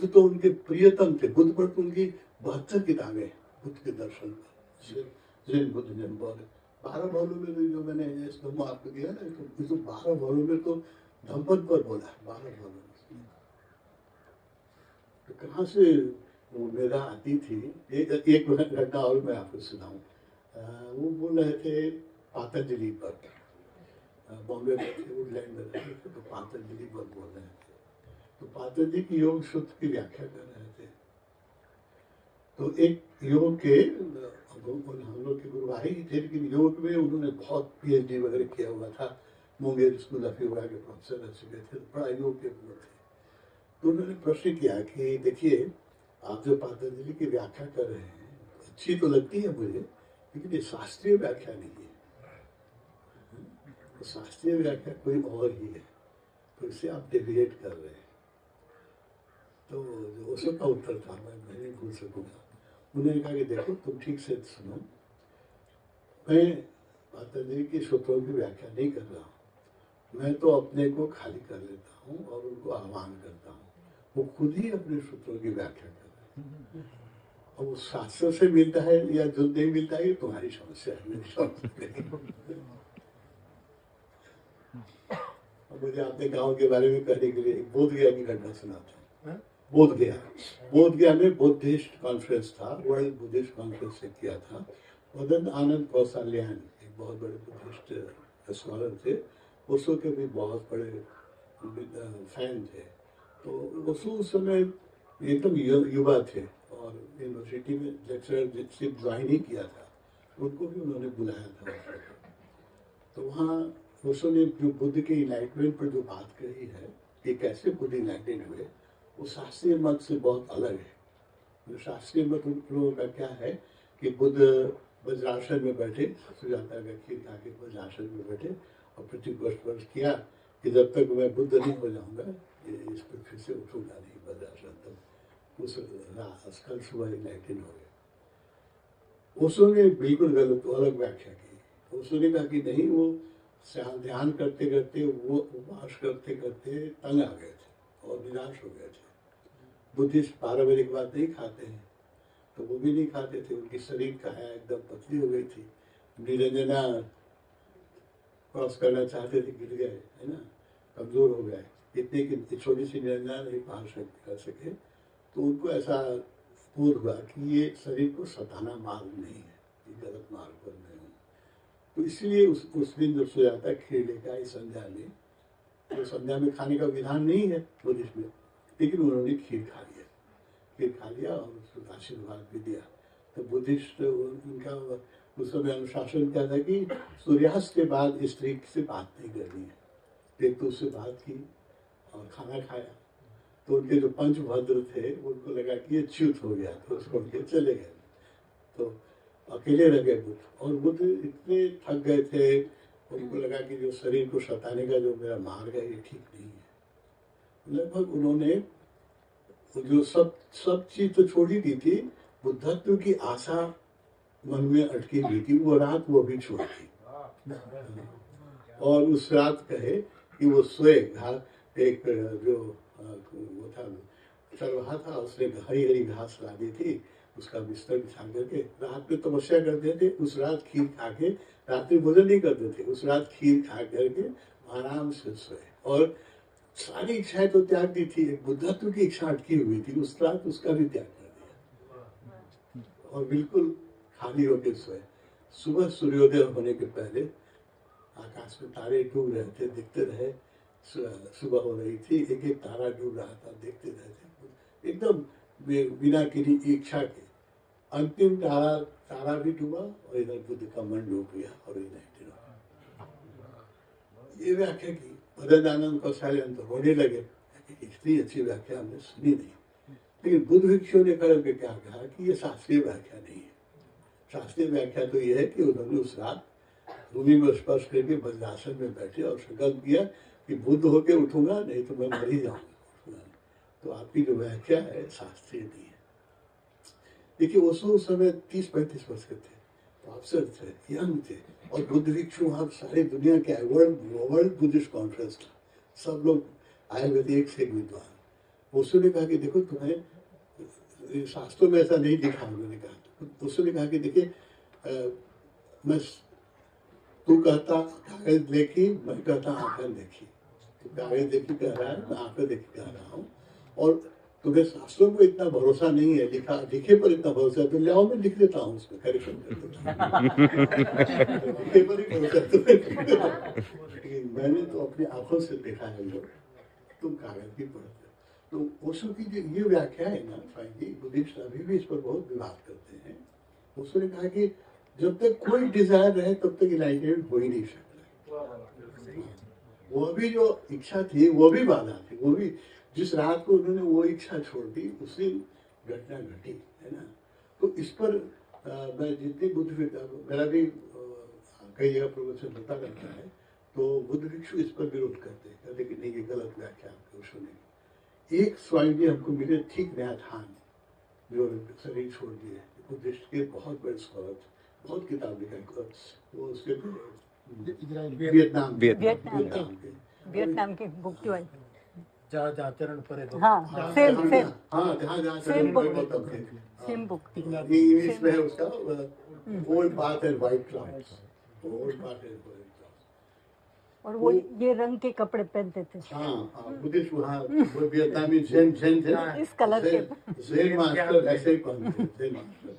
बुद्ध तो उनके प्रियतम थे। बुद्ध पर तो उनकी 72 किताबें बुद्ध के दर्शन पर, जैन बुद्ध ने बोले 12 वॉल्यूम में जो मैंने इस धम्म आपको दिया ना, तो 12 वॉल्यूम में तो धम्मपद पर बोला है, 12 वॉल्यूम। तो कहाँ से वो मेरा आती थी। एक घटना और मैं आपको सुनाऊं। वो बोल रहे थे पातंजलि पर, बॉम्बे में थे, वुडलैंड में रहे थे, तो पातंजलि पर बोल रहे थे। तो पातंजलि की योग सूत्र की व्याख्या कर रहे थे। तो एक योग के हम लोग के गुरु भाई ही थे, लेकिन योग में उन्होंने बहुत PhD वगैरह किया हुआ था। मुंगेर स्कूल ऑफ योगा के प्रोफेसर रह चुके थे, तो बड़ा योग के गुरु थे। तो उन्होंने प्रश्न किया कि देखिए, आप जो पातंजलि की व्याख्या कर रहे हैं अच्छी तो लगती है मुझे, लेकिन ये शास्त्रीय व्याख्या नहीं है। तो शास्त्रीय व्याख्या कोई और ही है, तो इसे आप डेविएट कर रहे हैं। तो जो उसका उत्तर था, मैं नहीं भूल सकूंगा। उन्होंने कहा कि देखो, तुम ठीक से सुनो, मैं पातंजलि के सूत्रों की व्याख्या नहीं कर रहा हूँ। मैं तो अपने को खाली कर लेता हूँ और उनको आह्वान करता हूँ। वो खुद ही अपने सूत्रों की व्याख्या कर रहे हैं। और वो शास्त्रों से मिलता है या जो नहीं मिलता है, ये तुम्हारी समस्या है, मेरी समस्या नहीं। मुझे अपने गांव के बारे में कहने के लिए एक बोध गया की घटना सुनाता हूँ। बोध गया में बुद्धिस्ट कॉन्फ्रेंस था, वर्ल्ड बुद्धिस्ट कॉन्फ्रेंस से किया था। मदन आनंद कौशल्यान एक बहुत बड़े बुद्धिस्ट स्कॉलर थे, उसो के भी बहुत बड़े फैन थे। तो उसो उस समय एकदम युवा थे और यूनिवर्सिटी में लेक्चरशिप ज्वाइन ही किया था। उनको भी उन्होंने बुलाया था। तो वहाँ उसने जो बुद्ध के इनलाइटमेंट पर जो बात कही है कि कैसे बुद्ध इनलाइटेड हुए, वो शास्त्रीय मत से बहुत अलग है। शास्त्रीय मत उन लोगों का क्या है कि बुद्ध वज्रासन में बैठे, सुजाता का खीर खा के वज्रासन में बैठे और प्रतिवर्ष किया कि जब तक मैं बुद्ध नहीं हो जाऊंगा, इस पर फिर से उठूंगा नहीं वज्रासन तक। उस कल सुबह इनलाइटेड हो गए। उसने बिल्कुल गलत अलग व्याख्या की। उसने कहा कि नहीं, वो ध्यान करते करते, वो उपवास करते करते तंग आ गए थे और निराश हो गए थे। बुद्धिस्ट 12 बजे के बाद नहीं खाते हैं, तो वो भी नहीं खाते थे। उनकी शरीर काया एकदम पतली हो गई थी। निरंजना क्रॉस करना चाहते थे, गिर गए, है ना, कमजोर हो गए। इतने की छोटी सी निरंजना नहीं पार कर सके। तो उनको ऐसा बोध हुआ कि ये शरीर को सताना मार्ग नहीं है, ये गलत मार्ग पर मैं हूँ। तो इसलिए उस दिन जब सुजाता खीर लेकर आई संध्या में, तो संध्या में खाने का विधान नहीं है बुद्धिस्ट में, लेकिन उन्होंने खीर खा लिया और उसको आशीर्वाद भी दिया। तो बुद्धिस्ट उनका उस समय अनुशासन क्या था कि सूर्यास्त के बाद स्त्री से बात नहीं करनी है। एक तो उससे बात की और खाना खाया। तो उनके जो पंचभद्र थे, उनको लगा कि ये च्युत हो गया, तो उसको उनके चले गए। तो अकेले रह गए बुद्ध, और बुद्ध इतने थक गए थे, उनको लगा कि जो शरीर को सताने का जो मेरा मार्ग है, ये ठीक नहीं है। लगभग उन्होंने जो सब चीज तो छोड़ ही दी थी, बुद्धत्व की आशा मन में अटकी हुई थी, वो रात वो भी छोड़ दी। और उस रात कहे कि वो सोए, एक जो वो था चरवाहा था, उसने हरी हरी घास ला दी थी, उसका बिस्तर बिछा करके रात में तपस्या करते थे। उस रात खीर खा के, रात्रि भोजन नहीं करते थे, उस रात खीर खा करके आराम से सोए। और सारी इच्छाएं तो त्याग दी थी, एक बुद्धत्व की इच्छा अटकी हुई थी, उस रात उसका भी त्याग कर दिया और बिल्कुल खाली होकर सोए। सुबह सूर्योदय होने के पहले आकाश में तारे डूब रहे थे, दिखते रहे। सुबह हो रही थी, एक एक तारा डूब रहा था, देखते रहे थे एकदम बिना किसी इच्छा के। अंतिम तारा भी डूबा और इधर बुद्ध का मन डूब गया और इनलाइटेड हो गया। ये व्याख्या की। मदन आनंद कौशल्यान तो रोने लगे, इतनी अच्छी व्याख्या हमने सुनी नहीं। लेकिन बुद्ध भिक्षु ने करके क्या कहा कि ये शास्त्रीय व्याख्या नहीं है। शास्त्रीय व्याख्या तो ये है कि उन्होंने उस रात भूमि में स्पर्श करके वज्रासन में बैठे और संकल्प किया कि बुद्ध होके उठूंगा, नहीं तो मैं मर ही जाऊंगा। तो आपकी जो व्याख्या है शास्त्रीय नहीं है। देखिए, उस समय 30-35 वर्ष के थे, तो अफसर थे, यंग थे, और बुद्ध भिक्षु वहाँ सारी दुनिया के वर्ल्ड बुद्धिस्ट कॉन्फ्रेंस था, सब लोग आए हुए थे, एक से एक विद्वान। उसने कहा कि देखो तुम्हें शास्त्रों में ऐसा नहीं दिखा, उन्होंने कहा। उसने कहा कि देखिए मैं, तू कहता कागज देखी, मैं कहता आंखें देखी। तो कागज देखी कह रहा है, मैं आंखें देखी कह रहा हूँ। और तुम्हें शास्त्रों पर इतना भरोसा नहीं है, लिखे पर इतना भरोसा है, तो ले आओ मैं लिख देता हूँ, उसमें करेक्शन कर देता हूँ। लिखे पर ही भरोसा है तुम्हें, लेकिन मैंने तो अपनी आंखों से देखा है जो, तुम कागज भी पढ़ते हो। तो ओशो की जो ये व्याख्या है ना, फाइनली बुद्धिस्ट अभी भी इस पर बहुत विवाद करते हैं। उसने कहा कि जब तक कोई डिजायर रहे तब तक इनलाइटमेंट हो ही नहीं सकता। वो भी जो इच्छा थी वो भी बाधा थी, वो भी जिस रात को उन्होंने वो इच्छा छोड़ दी उसी घटना घटी, है ना। तो इस पर मैं जितनी बुद्ध मेरा भी कई जगह प्रवचन होता रहता है, तो बुद्ध भिक्षु इस पर विरोध करते हैं, कहते कि नहीं ये गलत व्याख्या आपको सुने। एक स्वामी जी हमको मिले, ठीक नया थान, जो शरीर छोड़ दिए, बुद्धिस्ट के बहुत बड़े स्कॉलर, बहुत किताब लिखा, वो उसके वियतनाम के बुक जो है, जहाँ चरण परे दो। हाँ सेम बुक इंग्लिश में है उसका, old path and white clouds, old path and white clouds. और वो ये रंग के कपड़े पहनते थे। हाँ बुद्धिस्ट वहाँ वो वियतनामी ज़ेन थे, इस कलर के ज़ेन मास्टर ऐसे ही पहनते, ज़ेन मास्टर।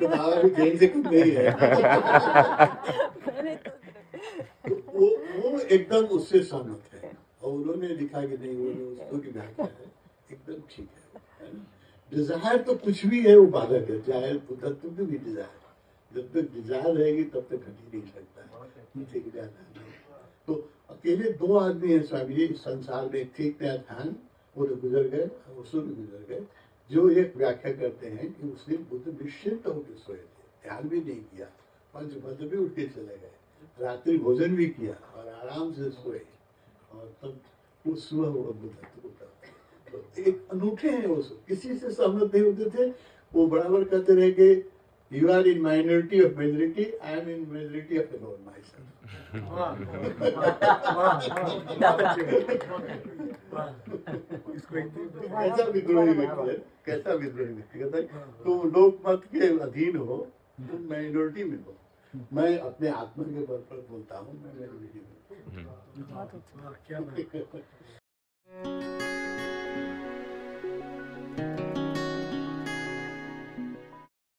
बाबा भी ज़ेन से कुछ नहीं है। वो एकदम उससे सहमत है, और उन्होंने लिखा कि नहीं, वो उसको की व्याख्या है एकदम ठीक है ना। डिजायर तो कुछ भी है वो बाधक है, चाहे तत्व की भी डिजायर, जब तक डिजायर रहेगी तब तक घट ही नहीं सकता है। तो अकेले दो आदमी है स्वामी जी संसार में, ठीक नया ध्यान, वो तो गुजर गए, उसको भी गुजर गए, जो एक व्याख्या करते हैं कि उसने बुद्ध निश्चिंत होकर सोए थे, ध्यान भी नहीं किया, पंचभद्र भी उठ के चले गए, रात्रि भोजन भी किया और आराम से सोए, और तब वो सुबह हुआ बुद्धत्व को प्राप्त। तो एक अनूठे हैं वो, किसी से सहमत नहीं होते थे, वो बराबर कहते रहे कि you are in minority of majority, I am in majority of alone myself. कैसा विद्रोही व्यक्ति है, कैसा विद्रोही व्यक्ति, कहता है तुम लोक मत के अधीन हो, तुम माइनॉरिटी में हो, मैं अपने आत्मा के बल पर बोलता हूँ, मैं मेजोरिटी में हूँ।